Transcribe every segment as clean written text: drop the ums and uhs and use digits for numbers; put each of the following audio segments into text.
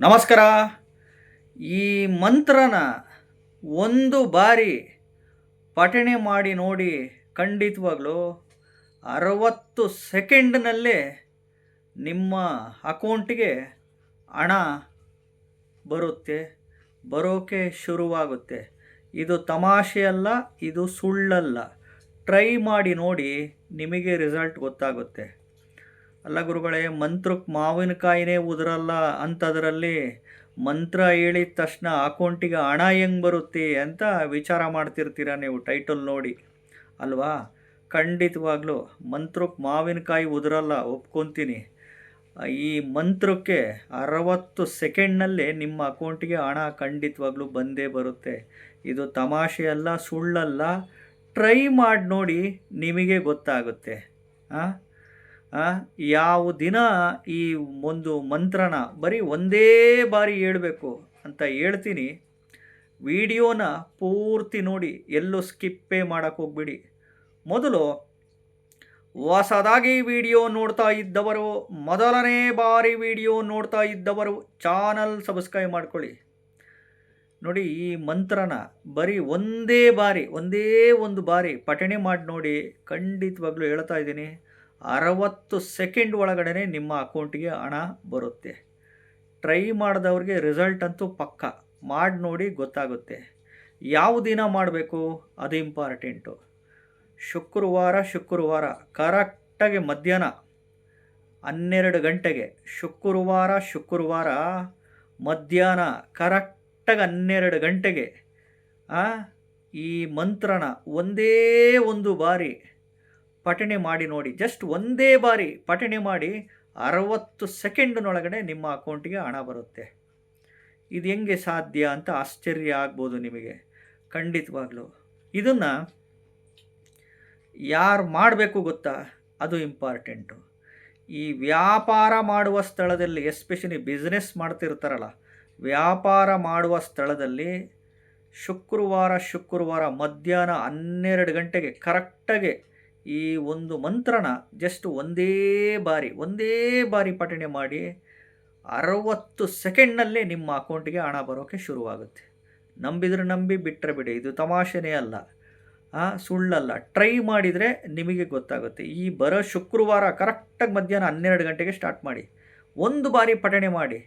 ನಮಸ್ಕಾರ. ಈ ಮಂತ್ರನ ಒಂದು ಬಾರಿ ಪಠಣೆ ಮಾಡಿ ನೋಡಿ. ಖಂಡಿತವಾಗ್ಲೂ 60 ಸೆಕೆಂಡ್ನಲ್ಲೇ ನಿಮ್ಮ ಅಕೌಂಟಿಗೆ ಹಣ ಬರುತ್ತೆ, ಬರೋಕೆ ಶುರುವಾಗುತ್ತೆ. ಇದು ತಮಾಷೆ ಅಲ್ಲ, ಇದು ಸುಳ್ಳಲ್ಲ. ಟ್ರೈ ಮಾಡಿ ನೋಡಿ, ನಿಮಗೆ ರಿಸಲ್ಟ್ ಗೊತ್ತಾಗುತ್ತೆ. ಅಲ್ಲ ಗುರುಗಳೇ, ಮಂತ್ರಕ್ಕೆ ಮಾವಿನಕಾಯಿನೇ ಉದುರಲ್ಲ ಅಂಥದ್ರಲ್ಲಿ ಮಂತ್ರ ಹೇಳಿದ ತಕ್ಷಣ ಅಕೌಂಟಿಗೆ ಹಣ ಹೆಂಗೆ ಬರುತ್ತೆ ಅಂತ ವಿಚಾರ ಮಾಡ್ತಿರ್ತೀರ ನೀವು ಟೈಟಲ್ ನೋಡಿ ಅಲ್ವಾ. ಖಂಡಿತವಾಗ್ಲೂ ಮಂತ್ರಕ್ಕೆ ಮಾವಿನಕಾಯಿ ಉದುರಲ್ಲ, ಒಪ್ಕೊತೀನಿ. ಈ ಮಂತ್ರಕ್ಕೆ 60 ಸೆಕೆಂಡ್ನಲ್ಲೇ ನಿಮ್ಮ ಅಕೌಂಟಿಗೆ ಹಣ ಖಂಡಿತವಾಗ್ಲೂ ಬಂದೇ ಬರುತ್ತೆ. ಇದು ತಮಾಷೆ ಅಲ್ಲ, ಸುಳ್ಳಲ್ಲ. ಟ್ರೈ ಮಾಡಿ ನೋಡಿ, ನಿಮಗೆ ಗೊತ್ತಾಗುತ್ತೆ. ಯಾವ ದಿನ ಈ ಒಂದು ಮಂತ್ರನ ಬರೀ ಒಂದೇ ಬಾರಿ ಹೇಳಬೇಕು ಅಂತ ಹೇಳ್ತೀನಿ. ವಿಡಿಯೋನ ಪೂರ್ತಿ ನೋಡಿ, ಎಲ್ಲೂ ಸ್ಕಿಪ್ಪೇ ಮಾಡೋಕ್ಕೆ ಹೋಗ್ಬಿಡಿ. ಮೊದಲು ಹೊಸದಾಗಿ ವಿಡಿಯೋ ನೋಡ್ತಾ ಇದ್ದವರು, ಮೊದಲನೇ ಬಾರಿ ವಿಡಿಯೋ ನೋಡ್ತಾ ಇದ್ದವರು ಚಾನಲ್ ಸಬ್ಸ್ಕ್ರೈಬ್ ಮಾಡ್ಕೊಳ್ಳಿ. ನೋಡಿ, ಈ ಮಂತ್ರನ ಬರೀ ಒಂದೇ ಒಂದು ಬಾರಿ ಪಠಣೆ ಮಾಡಿ ನೋಡಿ. ಖಂಡಿತವಾಗ್ಲೂ ಹೇಳ್ತಾ ಇದ್ದೀನಿ, 60 ಸೆಕೆಂಡ್ ಒಳಗಡೆ ನಿಮ್ಮ ಅಕೌಂಟಿಗೆ ಹಣ ಬರುತ್ತೆ. ಟ್ರೈ ಮಾಡಿದವ್ರಿಗೆ ರಿಸಲ್ಟ್ ಅಂತೂ ಪಕ್ಕ. ಮಾಡಿ ನೋಡಿ, ಗೊತ್ತಾಗುತ್ತೆ. ಯಾವ ದಿನ ಮಾಡಬೇಕು ಅದು ಇಂಪಾರ್ಟೆಂಟು. ಶುಕ್ರವಾರ ಕರೆಕ್ಟಾಗಿ ಮಧ್ಯಾಹ್ನ 12 ಗಂಟೆಗೆ, ಶುಕ್ರವಾರ ಮಧ್ಯಾಹ್ನ ಕರೆಕ್ಟಾಗಿ 12 ಗಂಟೆಗೆ ಈ ಮಂತ್ರನ ಒಂದೇ ಒಂದು ಬಾರಿ ಪಠಣೆ ಮಾಡಿ ನೋಡಿ. ಜಸ್ಟ್ ಒಂದೇ ಬಾರಿ ಪಠಣೆ ಮಾಡಿ 60 ಸೆಕೆಂಡ್ನೊಳಗಡೆ ನಿಮ್ಮ ಅಕೌಂಟಿಗೆ ಹಣ ಬರುತ್ತೆ. ಇದು ಹೆಂಗೆ ಸಾಧ್ಯ ಅಂತ ಆಶ್ಚರ್ಯ ಆಗ್ಬೋದು ನಿಮಗೆ. ಖಂಡಿತವಾಗ್ಲೂ ಇದನ್ನು ಯಾರು ಮಾಡಬೇಕು ಗೊತ್ತಾ, ಅದು ಇಂಪಾರ್ಟೆಂಟು. ಈ ವ್ಯಾಪಾರ ಮಾಡುವ ಸ್ಥಳದಲ್ಲಿ, ಎಸ್ಪೆಷಲಿ ಬಿಸ್ನೆಸ್ ಮಾಡ್ತಿರ್ತಾರಲ್ಲ, ವ್ಯಾಪಾರ ಮಾಡುವ ಸ್ಥಳದಲ್ಲಿ ಶುಕ್ರವಾರ ಮಧ್ಯಾಹ್ನ 12 ಗಂಟೆಗೆ ಕರೆಕ್ಟಾಗಿ ಈ ಒಂದು ಮಂತ್ರನ ಜಸ್ಟ್ ಒಂದೇ ಬಾರಿ ಪಠಣೆ ಮಾಡಿ 60 ಸೆಕೆಂಡ್ನಲ್ಲೇ ನಿಮ್ಮ ಅಕೌಂಟಿಗೆ ಹಣ ಬರೋಕ್ಕೆ ಶುರುವಾಗುತ್ತೆ. ನಂಬಿದರೆ ನಂಬಿ, ಬಿಟ್ಟರೆ ಬಿಡಿ. ಇದು ತಮಾಷೆನೇ ಅಲ್ಲ, ಸುಳ್ಳಲ್ಲ. ಟ್ರೈ ಮಾಡಿದರೆ ನಿಮಗೆ ಗೊತ್ತಾಗುತ್ತೆ. ಈ ಬರೋ ಶುಕ್ರವಾರ ಕರೆಕ್ಟಾಗಿ ಮಧ್ಯಾಹ್ನ 12 ಗಂಟೆಗೆ ಸ್ಟಾರ್ಟ್ ಮಾಡಿ, ಒಂದು ಬಾರಿ ಪಠಣೆ ಮಾಡಿ.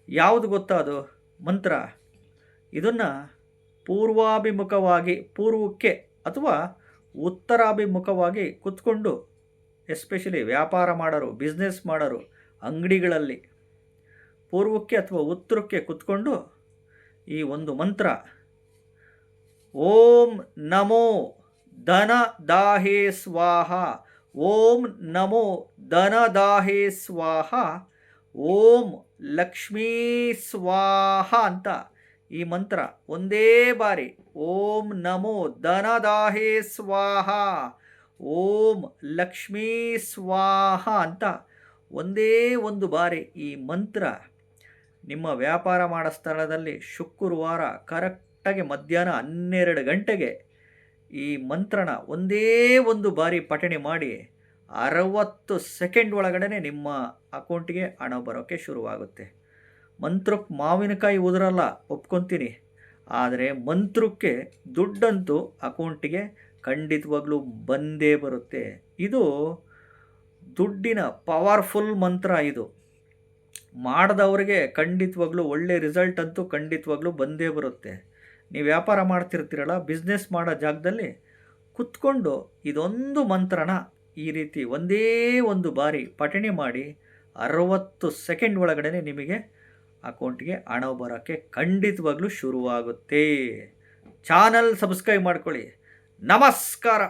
ಯಾವುದು ಗೊತ್ತಾ ಅದು ಮಂತ್ರ? ಇದನ್ನು ಪೂರ್ವಕ್ಕೆ ಅಥವಾ ಉತ್ತರಾಭಿಮುಖವಾಗಿ ಕೂತ್ಕೊಂಡು, ಎಸ್ಪೆಷಲಿ ವ್ಯಾಪಾರ ಮಾಡೋರು, ಬಿಸ್ನೆಸ್ ಮಾಡೋರು ಅಂಗಡಿಗಳಲ್ಲಿ ಪೂರ್ವಕ್ಕೆ ಅಥವಾ ಉತ್ತರಕ್ಕೆ ಕೂತ್ಕೊಂಡು ಈ ಒಂದು ಮಂತ್ರ, ಓಂ ನಮೋ ಧನದಾಹೇ ಸ್ವಾಹ, ಓಂ ನಮೋ ಧನದಾಹೇ ಸ್ವಾಹ, ಓಂ ಲಕ್ಷ್ಮೀ ಸ್ವಾಹ ಅಂತ ಈ ಮಂತ್ರ ಒಂದೇ ಬಾರಿ, ಓಂ ನಮೋ ಧನದಾಹೇ ಸ್ವಾಹ, ಓಂ ಲಕ್ಷ್ಮೀ ಸ್ವಾಹ ಅಂತ ಒಂದೇ ಒಂದು ಬಾರಿ ಈ ಮಂತ್ರ ನಿಮ್ಮ ವ್ಯಾಪಾರ ಮಾಡೋ ಸ್ಥಳದಲ್ಲಿ ಶುಕ್ರವಾರ ಕರೆಕ್ಟಾಗಿ ಮಧ್ಯಾಹ್ನ 12 ಗಂಟೆಗೆ ಈ ಮಂತ್ರನ ಒಂದೇ ಒಂದು ಬಾರಿ ಪಠಣೆ ಮಾಡಿ 60 ಸೆಕೆಂಡ್ ಒಳಗಡೆ ನಿಮ್ಮ ಅಕೌಂಟಿಗೆ ಹಣ ಬರೋಕ್ಕೆ ಶುರುವಾಗುತ್ತೆ. ಮಂತ್ರಕ್ಕೆ ಮಾವಿನಕಾಯಿ ಉದುರಲ್ಲ, ಒಪ್ಕೊತೀನಿ. ಆದರೆ ಮಂತ್ರಕ್ಕೆ ದುಡ್ಡಂತೂ ಅಕೌಂಟಿಗೆ ಖಂಡಿತವಾಗ್ಲೂ ಬಂದೇ ಬರುತ್ತೆ. ಇದು ದುಡ್ಡಿನ ಪವರ್ಫುಲ್ ಮಂತ್ರ. ಇದು ಮಾಡಿದವ್ರಿಗೆ ಖಂಡಿತವಾಗ್ಲೂ ಒಳ್ಳೆ ರಿಸಲ್ಟ್ ಅಂತೂ ಖಂಡಿತವಾಗ್ಲೂ ಬಂದೇ ಬರುತ್ತೆ. ನೀವು ವ್ಯಾಪಾರ ಮಾಡ್ತಿರ್ತೀರಲ್ಲ, ಬಿಸ್ನೆಸ್ ಮಾಡೋ ಜಾಗದಲ್ಲಿ ಕುತ್ಕೊಂಡು ಇದೊಂದು ಮಂತ್ರನ ಈ ರೀತಿ ಒಂದೇ ಒಂದು ಬಾರಿ ಪಠಣೆ ಮಾಡಿ 60 ಸೆಕೆಂಡ್ ಒಳಗಡೆ ನಿಮಗೆ ಅಕೌಂಟಿಗೆ ಹಣ ಬರೋಕ್ಕೆ ಖಂಡಿತವಾಗ್ಲೂ ಶುರುವಾಗುತ್ತೆ. ಚಾನಲ್ ಸಬ್ಸ್ಕ್ರೈಬ್ ಮಾಡ್ಕೊಳ್ಳಿ. ನಮಸ್ಕಾರ.